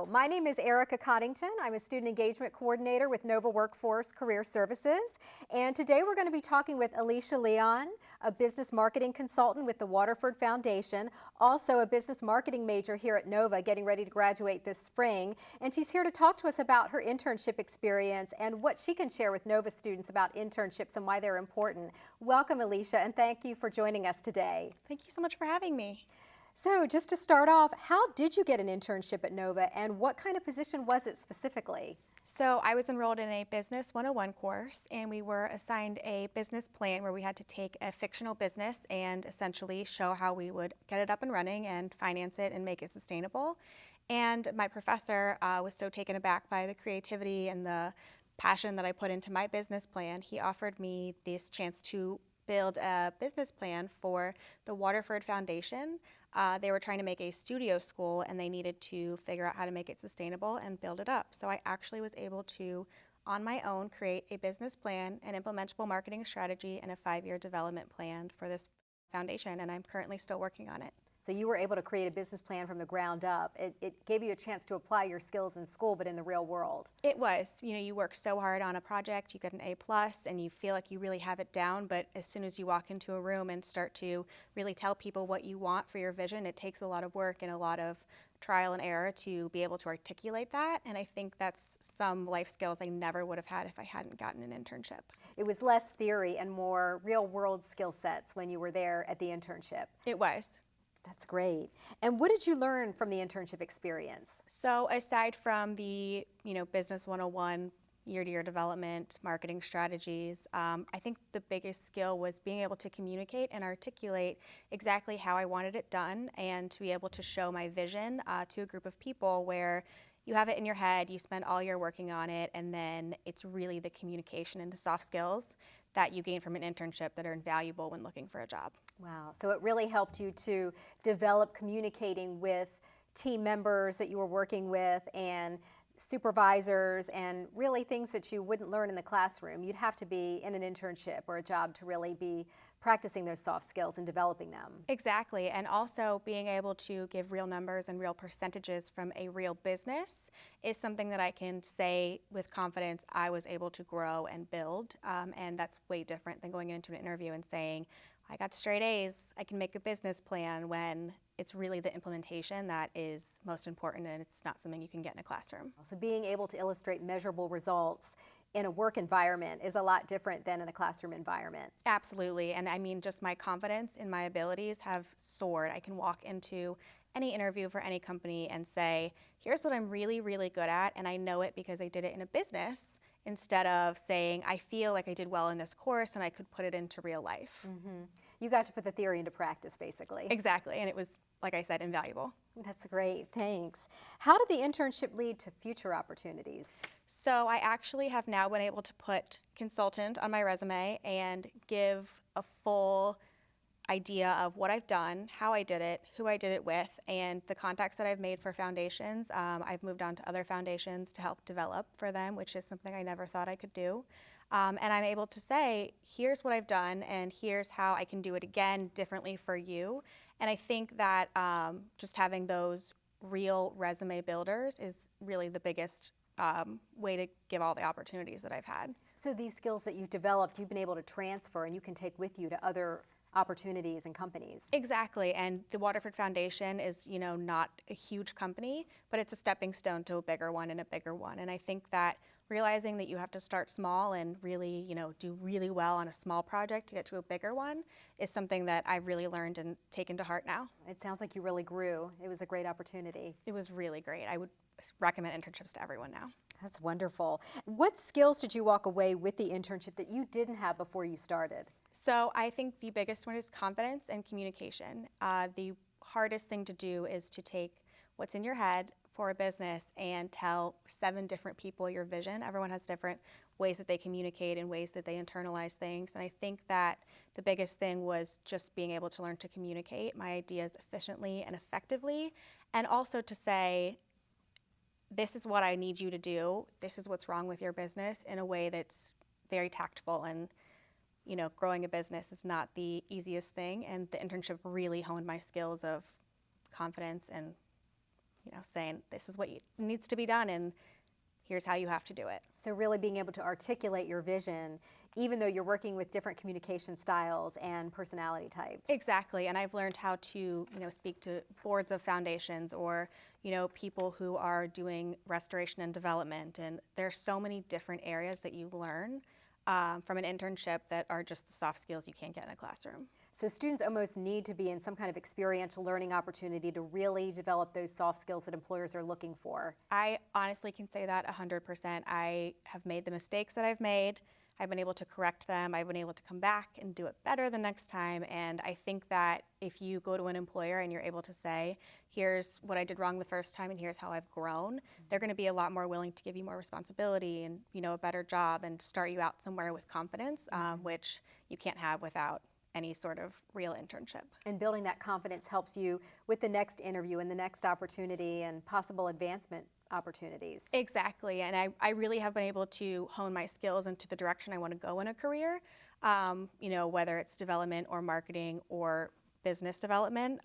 My name is Erica Coddington. I'm a student engagement coordinator with Nova Workforce Career Services. And today we're going to be talking with Alicia Leon, a business marketing consultant with the Waterford Foundation, also a business marketing major here at Nova, getting ready to graduate this spring. And she's here to talk to us about her internship experience and what she can share with Nova students about internships and why they're important. Welcome, Alicia, and thank you for joining us today. Thank you so much for having me. So just to start off, how did you get an internship at Nova and what kind of position was it specifically? So I was enrolled in a Business 101 course, and we were assigned a business plan where we had to take a fictional business and essentially show how we would get it up and running and finance it and make it sustainable. And my professor was so taken aback by the creativity and the passion that I put into my business plan, he offered me this chance to build a business plan for the Waterford Foundation. They were trying to make a studio school and they needed to figure out how to make it sustainable and build it up. So I actually was able to, on my own, create a business plan, an implementable marketing strategy, and a 5-year development plan for this foundation, and I'm currently still working on it. So you were able to create a business plan from the ground up. It gave you a chance to apply your skills in school, but in the real world. It was. You know, you work so hard on a project, you get an A+, and you feel like you really have it down, but as soon as you walk into a room and start to really tell people what you want for your vision, it takes a lot of work and a lot of trial and error to be able to articulate that, and I think that's some life skills I never would have had if I hadn't gotten an internship. It was less theory and more real-world skill sets when you were there at the internship. It was. That's great. And what did you learn from the internship experience? So aside from the, Business 101, year-to-year development, marketing strategies, I think the biggest skill was being able to communicate and articulate exactly how I wanted it done and to be able to show my vision to a group of people where you have it in your head, you spend all year working on it, and then it's really the communication and the soft skills that you gain from an internship that are invaluable when looking for a job. Wow, so it really helped you to develop communicating with team members that you were working with and supervisors and really things that you wouldn't learn in the classroom. You'd have to be in an internship or a job to really be practicing those soft skills and developing them. Exactly, and also being able to give real numbers and real percentages from a real business is something that I can say with confidence I was able to grow and build, and that's way different than going into an interview and saying, I got straight A's, I can make a business plan, when it's really the implementation that is most important and it's not something you can get in a classroom. So being able to illustrate measurable results in a work environment is a lot different than in a classroom environment. Absolutely, and I mean just my confidence in my abilities have soared. I can walk into any interview for any company and say, here's what I'm really, really good at, and I know it because I did it in a business, instead of saying, I feel like I did well in this course and I could put it into real life. Mm-hmm. You got to put the theory into practice, basically. Exactly, and it was, like I said, invaluable. That's great, thanks. How did the internship lead to future opportunities? So I actually have now been able to put consultant on my resume and give a full idea of what I've done, how I did it, who I did it with, and the contacts that I've made for foundations. I've moved on to other foundations to help develop for them, which is something I never thought I could do. And I'm able to say, here's what I've done, and here's how I can do it again differently for you. And I think that just having those real resume builders is really the biggest way to give all the opportunities that I've had. So these skills that you've developed, you've been able to transfer and you can take with you to other opportunities and companies. Exactly, and the Waterford Foundation is, not a huge company, but it's a stepping stone to a bigger one and a bigger one. And I think that realizing that you have to start small and really, do really well on a small project to get to a bigger one is something that I've really learned and taken to heart now. It sounds like you really grew. It was a great opportunity. It was really great. I would recommend internships to everyone now. That's wonderful. What skills did you walk away with the internship that you didn't have before you started? So I think the biggest one is confidence and communication. The hardest thing to do is to take what's in your head for a business and tell 7 different people your vision. Everyone has different ways that they communicate and ways that they internalize things. And I think that the biggest thing was just being able to learn to communicate my ideas efficiently and effectively, and also to say, this is what I need you to do, this is what's wrong with your business, in a way that's very tactful. And growing a business is not the easiest thing, and the internship really honed my skills of confidence and saying this is what needs to be done and here's how you have to do it. So really being able to articulate your vision, even though you're working with different communication styles and personality types. Exactly, and I've learned how to, speak to boards of foundations or, people who are doing restoration and development, and there's so many different areas that you learn from an internship that are just the soft skills you can't get in a classroom. So students almost need to be in some kind of experiential learning opportunity to really develop those soft skills that employers are looking for. I honestly can say that 100%. I have made the mistakes that I've made. I've been able to correct them. I've been able to come back and do it better the next time. And I think that if you go to an employer and you're able to say, here's what I did wrong the first time and here's how I've grown, they're going to be a lot more willing to give you more responsibility and, a better job and start you out somewhere with confidence, which you can't have without any sort of real internship. And building that confidence helps you with the next interview and the next opportunity and possible advancement opportunities. Exactly, and I really have been able to hone my skills into the direction I want to go in a career, whether it's development or marketing or business development.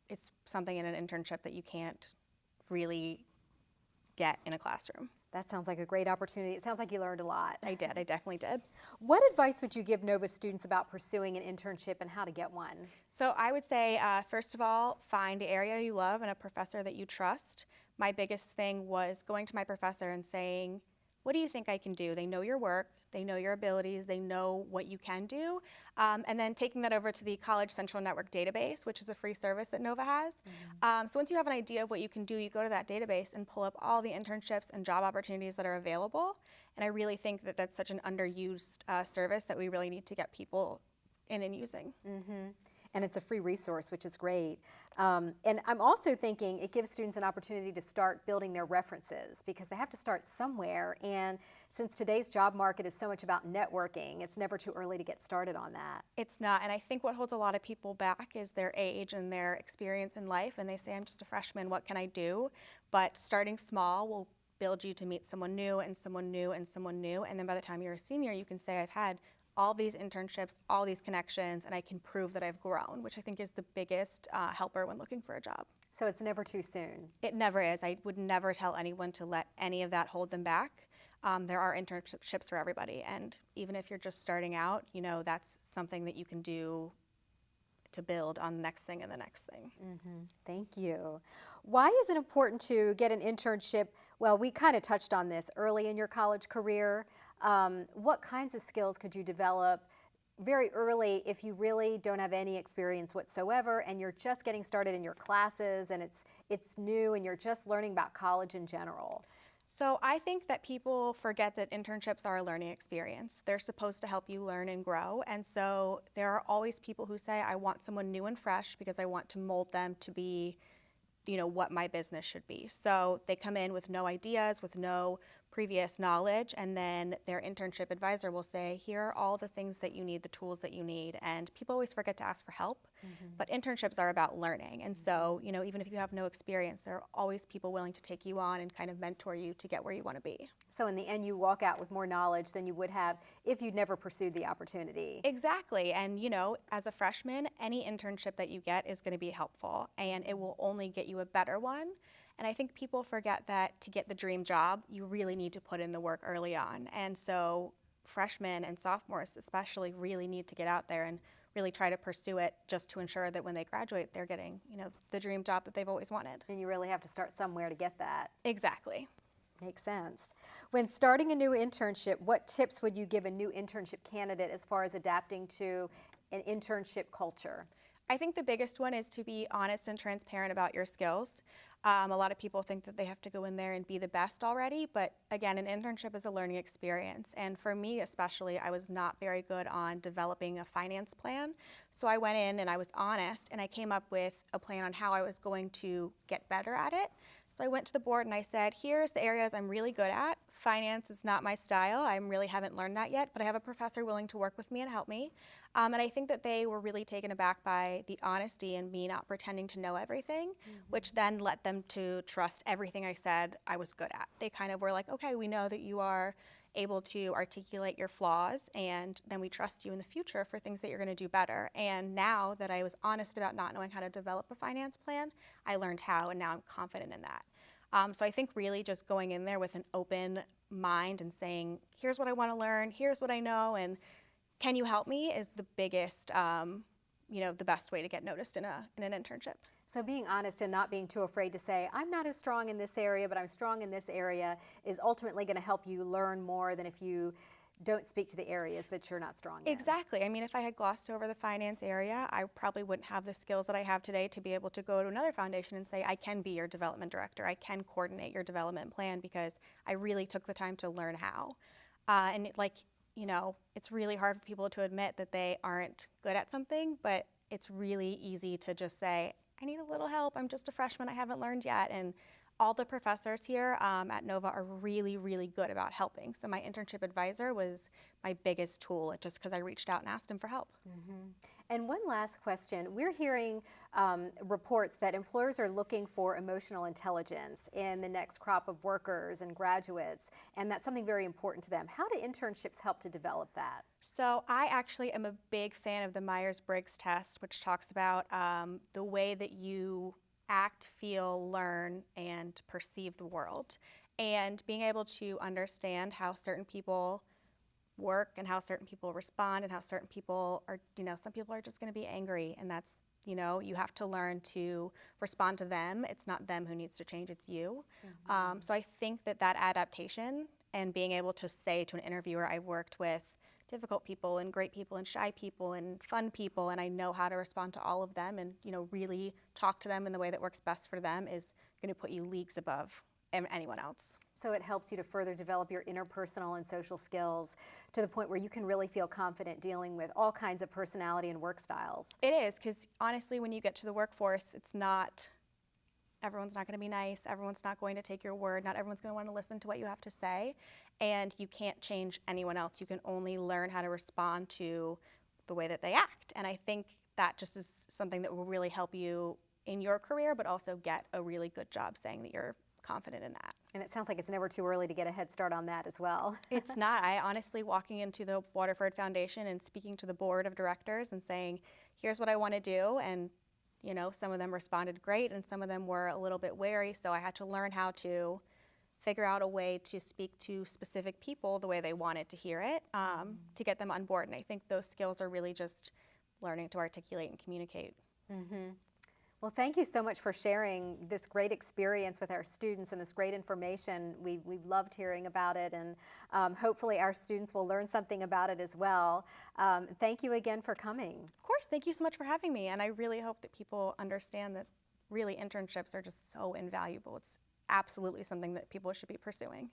It's something in an internship that you can't really get in a classroom. That sounds like a great opportunity. It sounds like you learned a lot. I definitely did. What advice would you give Nova students about pursuing an internship and how to get one? So I would say, first of all, find an area you love and a professor that you trust. My biggest thing was going to my professor and saying, what do you think I can do? They know your work, they know your abilities, they know what you can do, and then taking that over to the College Central Network database, which is a free service that Nova has. So once you have an idea of what you can do, you go to that database and pull up all the internships and job opportunities that are available, and I really think that that's such an underused service that we really need to get people in and using. And it's a free resource, which is great. And I'm also thinking it gives students an opportunity to start building their references because they have to start somewhere. And since today's job market is so much about networking, it's never too early to get started on that. It's not, and I think what holds a lot of people back is their age and their experience in life, and they say, I'm just a freshman, what can I do? But starting small will build you to meet someone new and someone new and someone new, and then by the time you're a senior, you can say, I've had all these internships, all these connections, and I can prove that I've grown, which I think is the biggest helper when looking for a job. So it's never too soon. It never is. I would never tell anyone to let any of that hold them back. There are internships for everybody, and even if you're just starting out, that's something that you can do to build on the next thing and the next thing. Thank you. Why is it important to get an internship? Well, we kind of touched on this early in your college career. What kinds of skills could you develop very early if you really don't have any experience whatsoever and you're just getting started in your classes and it's new and you're just learning about college in general? So I think that people forget that internships are a learning experience. They're supposed to help you learn and grow. And so there are always people who say, I want someone new and fresh because I want to mold them to be, what my business should be. So they come in with no ideas, with no previous knowledge, and then their internship advisor will say, here are all the things that you need, the tools that you need, and people always forget to ask for help, but internships are about learning, and so, even if you have no experience, there are always people willing to take you on and kind of mentor you to get where you want to be. So in the end, you walk out with more knowledge than you would have if you'd never pursued the opportunity. Exactly, and as a freshman, any internship that you get is going to be helpful, and it will only get you a better one. And I think people forget that to get the dream job, you really need to put in the work early on. And so freshmen and sophomores especially really need to get out there and really try to pursue it just to ensure that when they graduate, they're getting, the dream job that they've always wanted. And you really have to start somewhere to get that. Exactly. Makes sense. When starting a new internship, what tips would you give a new internship candidate as far as adapting to an internship culture? I think the biggest one is to be honest and transparent about your skills. A lot of people think that they have to go in there and be the best already, but again, an internship is a learning experience. And for me especially, I was not very good on developing a finance plan. So I went in and I was honest and I came up with a plan on how I was going to get better at it. So I went to the board and I said, here's the areas I'm really good at. finance is not my style. I really haven't learned that yet, but I have a professor willing to work with me and help me. And I think that they were really taken aback by the honesty and me not pretending to know everything, which then led them to trust everything I said I was good at. They kind of were like, okay, we know that you are able to articulate your flaws, and then we trust you in the future for things that you're going to do better. And now that I was honest about not knowing how to develop a finance plan, I learned how, and now I'm confident in that. So I think really just going in there with an open mind and saying, here's what I want to learn, here's what I know, and can you help me is the biggest, the best way to get noticed in an internship. So being honest and not being too afraid to say, I'm not as strong in this area, but I'm strong in this area, is ultimately going to help you learn more than if you don't speak to the areas that you're not strong in. Exactly. I mean, if I had glossed over the finance area, I probably wouldn't have the skills that I have today to be able to go to another foundation and say, I can be your development director, I can coordinate your development plan, because I really took the time to learn how. It's really hard for people to admit that they aren't good at something, but it's really easy to just say, I need a little help, I'm just a freshman, I haven't learned yet. And all the professors here at Nova are really, really good about helping. So my internship advisor was my biggest tool, just because I reached out and asked him for help. And one last question. We're hearing reports that employers are looking for emotional intelligence in the next crop of workers and graduates, and that's something very important to them. How do internships help to develop that? So I actually am a big fan of the Myers-Briggs test, which talks about the way that you act, feel, learn, and perceive the world. And being able to understand how certain people work and how certain people respond and how certain people are, some people are just going to be angry, and that's, you have to learn to respond to them. It's not them who needs to change, it's you. So I think that adaptation and being able to say to an interviewer, I worked with difficult people and great people and shy people and fun people, and I know how to respond to all of them, and really talk to them in the way that works best for them, is going to put you leagues above anyone else. So it helps you to further develop your interpersonal and social skills to the point where you can really feel confident dealing with all kinds of personality and work styles. It is, because honestly, when you get to the workforce, everyone's not going to be nice, everyone's not going to take your word, not everyone's going to want to listen to what you have to say, and you can't change anyone else. You can only learn how to respond to the way that they act. And I think that just is something that will really help you in your career, but also get a really good job saying that you're confident in that. And it sounds like it's never too early to get a head start on that as well. It's not. I honestly, walking into the Waterford Foundation and speaking to the board of directors and saying, here's what I want to do, and some of them responded great and some of them were a little bit wary, so I had to learn how to figure out a way to speak to specific people the way they wanted to hear it, to get them on board. And I think those skills are really just learning to articulate and communicate. Well, thank you so much for sharing this great experience with our students and this great information. We've loved hearing about it, and hopefully our students will learn something about it as well. Thank you again for coming. Of course, thank you so much for having me, and I really hope that people understand that really internships are just so invaluable. It's absolutely something that people should be pursuing.